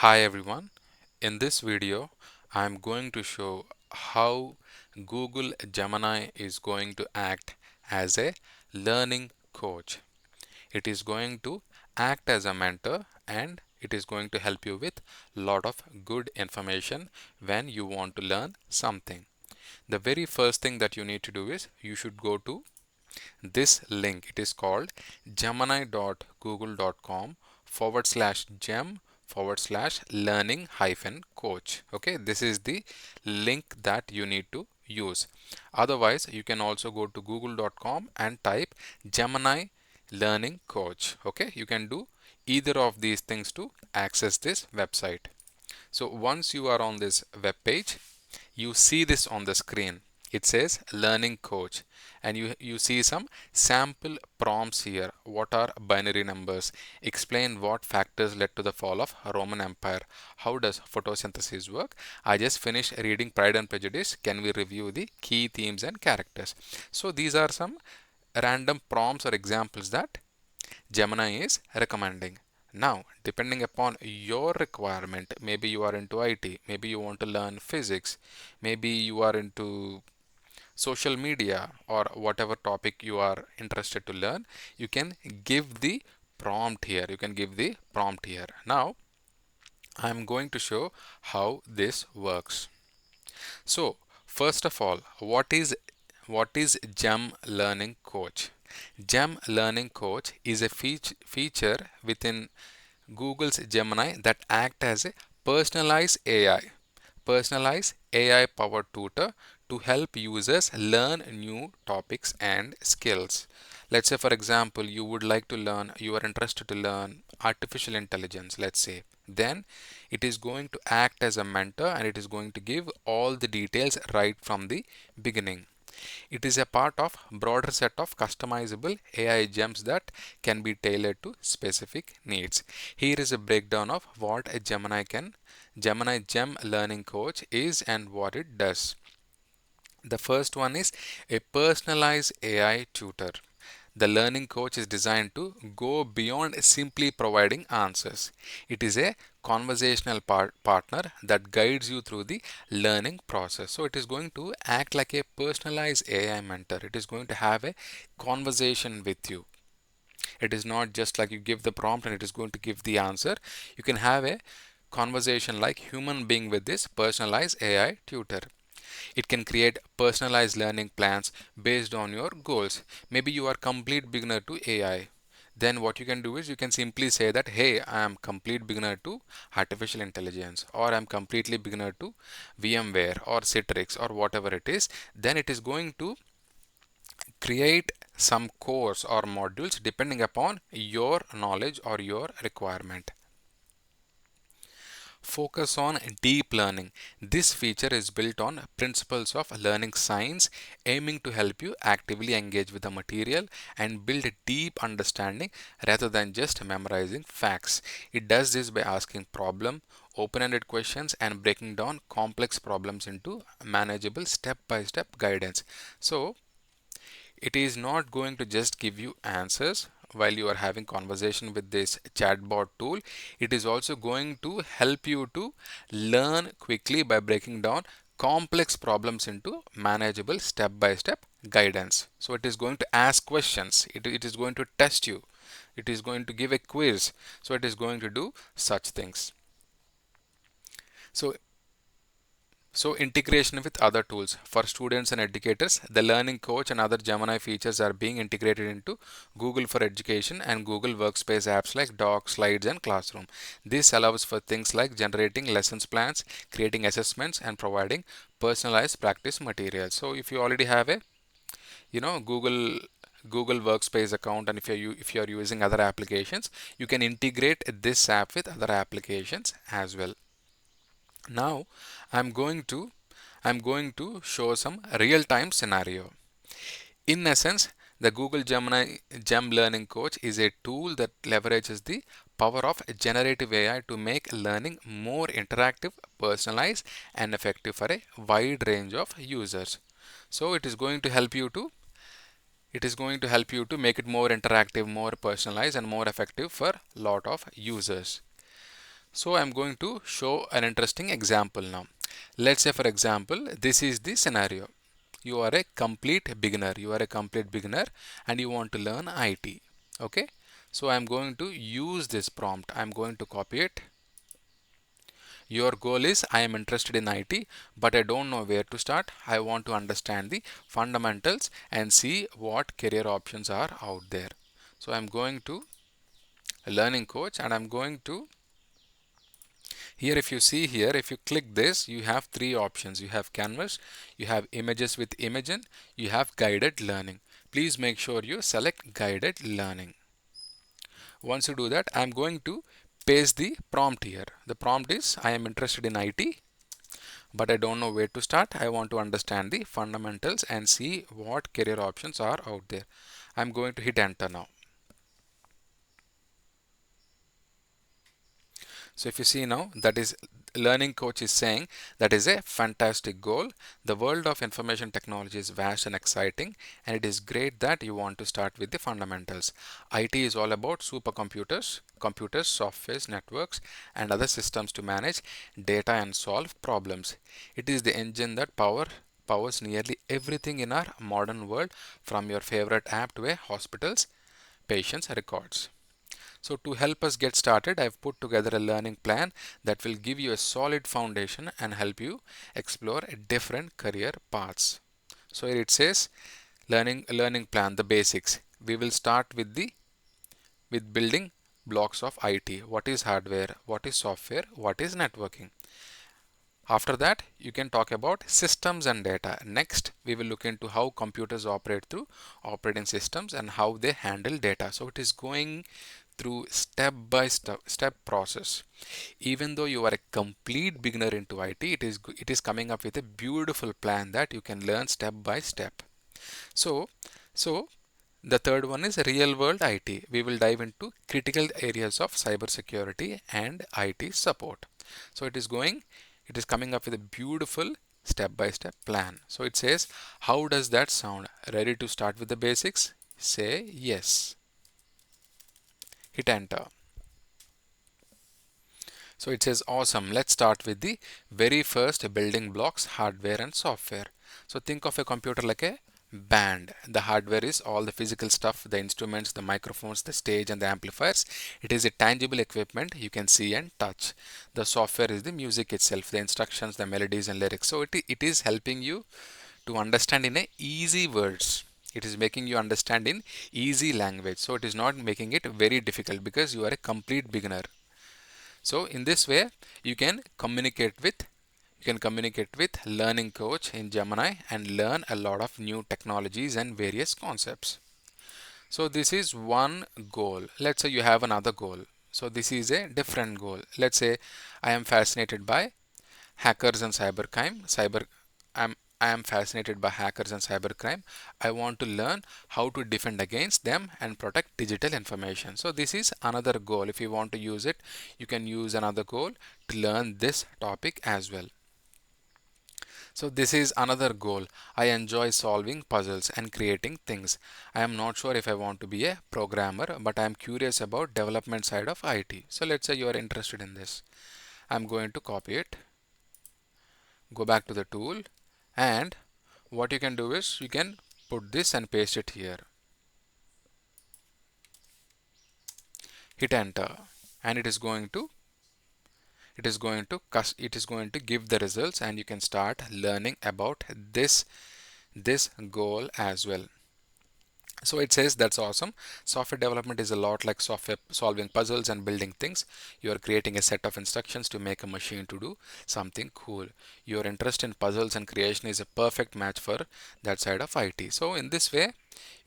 Hi everyone. In this video, I'm going to show how Google Gemini is going to act as a learning coach. It is going to act as a mentor and it is going to help you with lot of good information when you want to learn something. The very first thing that you need to do is you should go to this link. It is called gemini.google.com/gem/learning hyphen coach. Okay, this is the link that you need to use. Otherwise, you can also go to google.com and type Gemini learning coach. Okay, you can do either of these things to access this website. So once you are on this web page, you see this on the screen. It says learning coach and you see some sample prompts here. What are binary numbers? Explain what factors led to the fall of Roman Empire. How does photosynthesis work? I just finished reading Pride and Prejudice. Can we review the key themes and characters? So these are some random prompts or examples that Gemini is recommending. Now, depending upon your requirement, maybe you are into IT, maybe you want to learn physics, maybe you are into social media or whatever topic you are interested to learn, you can give the prompt here. You can give the prompt here. Now, I am going to show how this works. So, first of all, what is GEM Learning Coach? GEM Learning Coach is a feature within Google's Gemini that act as a personalized AI powered tutor to help users learn new topics and skills. Let's say, for example, you are interested to learn artificial intelligence, let's say. Then it is going to act as a mentor and it is going to give all the details right from the beginning. It is a part of broader set of customizable AI gems that can be tailored to specific needs. Here is a breakdown of what a Gemini Gem Learning Coach is and what it does. The first one is a personalized AI tutor. The learning coach is designed to go beyond simply providing answers. It is a conversational partner that guides you through the learning process. So it is going to act like a personalized AI mentor. It is going to have a conversation with you. It is not just like you give the prompt and it is going to give the answer. You can have a conversation like human being with this personalized AI tutor. It can create personalized learning plans based on your goals. Maybe you are complete beginner to AI. Then what you can do is you can simply say that, hey, I am complete beginner to artificial intelligence, or I'm completely beginner to VMware or Citrix or whatever it is. Then it is going to create some course or modules depending upon your knowledge or your requirement. Focus on deep learning. This feature is built on principles of learning science, aiming to help you actively engage with the material and build a deep understanding rather than just memorizing facts. It does this by asking open-ended questions and breaking down complex problems into manageable step-by-step guidance. So, it is not going to just give you answers while you are having conversation with this chatbot tool. It is also going to help you to learn quickly by breaking down complex problems into manageable step-by-step guidance. So it is going to ask questions, it is going to test you, it is going to give a quiz, so it is going to do such things. So integration with other tools. For students and educators, the Learning Coach and other Gemini features are being integrated into Google for Education and Google Workspace apps like Docs, Slides, and Classroom. This allows for things like generating lessons plans, creating assessments, and providing personalized practice materials. So if you already have a Google Workspace account and if you are using other applications, you can integrate this app with other applications as well. Now I'm going to I'm going to show some real-time scenario. In essence, the Google Gemini Gem Learning Coach is a tool that leverages the power of generative AI to make learning more interactive, personalized, and effective for a wide range of users. So it is going to help you to make it more interactive, more personalized, and more effective for lot of users. So I'm going to show an interesting example now. Let's say, for example, this is the scenario. You are a complete beginner. You are a complete beginner and you want to learn IT. Okay. So I'm going to use this prompt. I'm going to copy it. Your goal is I am interested in IT, but I don't know where to start. I want to understand the fundamentals and see what career options are out there. So I'm going to learning coach and I'm going to here. If you see here, if you click this, you have three options. You have canvas, you have images with Imagen, you have guided learning. Please make sure you select guided learning. Once you do that, I'm going to paste the prompt here. The prompt is I am interested in IT, but I don't know where to start. I want to understand the fundamentals and see what career options are out there. I'm going to hit enter now. So if you see now, that is learning coach is saying that is a fantastic goal. The world of information technology is vast and exciting, and it is great that you want to start with the fundamentals. IT is all about supercomputers, computers, softwares, networks, and other systems to manage data and solve problems. It is the engine that powers nearly everything in our modern world, from your favorite app to a hospital's patients records. So to help us get started, I've put together a learning plan that will give you a solid foundation and help you explore different career paths. So here it says learning plan, the basics. We will start with building blocks of IT. What is hardware? What is software? What is networking? After that, you can talk about systems and data. Next, we will look into how computers operate through operating systems and how they handle data. So it is going through step by step process. Even though you are a complete beginner into IT, it is coming up with a beautiful plan that you can learn step by step. So so the third one is real world IT. We will dive into critical areas of cybersecurity and IT support. So it is coming up with a beautiful step by step plan. So it says, how does that sound? Ready to start with the basics? Say yes. Hit enter. So it says awesome. Let's start with the very first building blocks, hardware and software. So think of a computer like a band. The hardware is all the physical stuff, the instruments, the microphones, the stage and the amplifiers. It is a tangible equipment you can see and touch. The software is the music itself, the instructions, the melodies and lyrics. So it is helping you to understand in a easy words. It is making you understand in easy language. So it is not making it very difficult because you are a complete beginner. So in this way, you can communicate with Learning Coach in Gemini and learn a lot of new technologies and various concepts. So this is one goal. Let's say you have another goal. So this is a different goal. Let's say I am fascinated by hackers and cybercrime. I am fascinated by hackers and cybercrime. I want to learn how to defend against them and protect digital information. So this is another goal. If you want to use it, you can use another goal to learn this topic as well. So this is another goal. I enjoy solving puzzles and creating things. I am not sure if I want to be a programmer, but I am curious about development side of IT. So let's say you are interested in this. I'm going to copy it, go back to the tool, and what you can do is you can put this and paste it here. Hit enter, and it is going to give the results, and you can start learning about this goal as well. So it says that's awesome. Software development is a lot like software solving puzzles and building things. You are creating a set of instructions to make a machine to do something cool. Your interest in puzzles and creation is a perfect match for that side of IT. So in this way,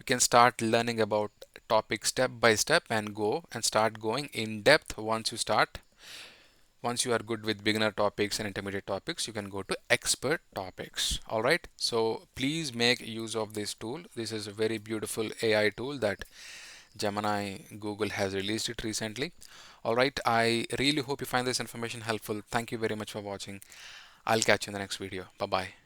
you can start learning about topics step by step and go and start going in depth. Once you are good with beginner topics and intermediate topics, you can go to expert topics. All right. So please make use of this tool. This is a very beautiful AI tool that Gemini Google has released it recently. All right. I really hope you find this information helpful. Thank you very much for watching. I'll catch you in the next video. Bye bye.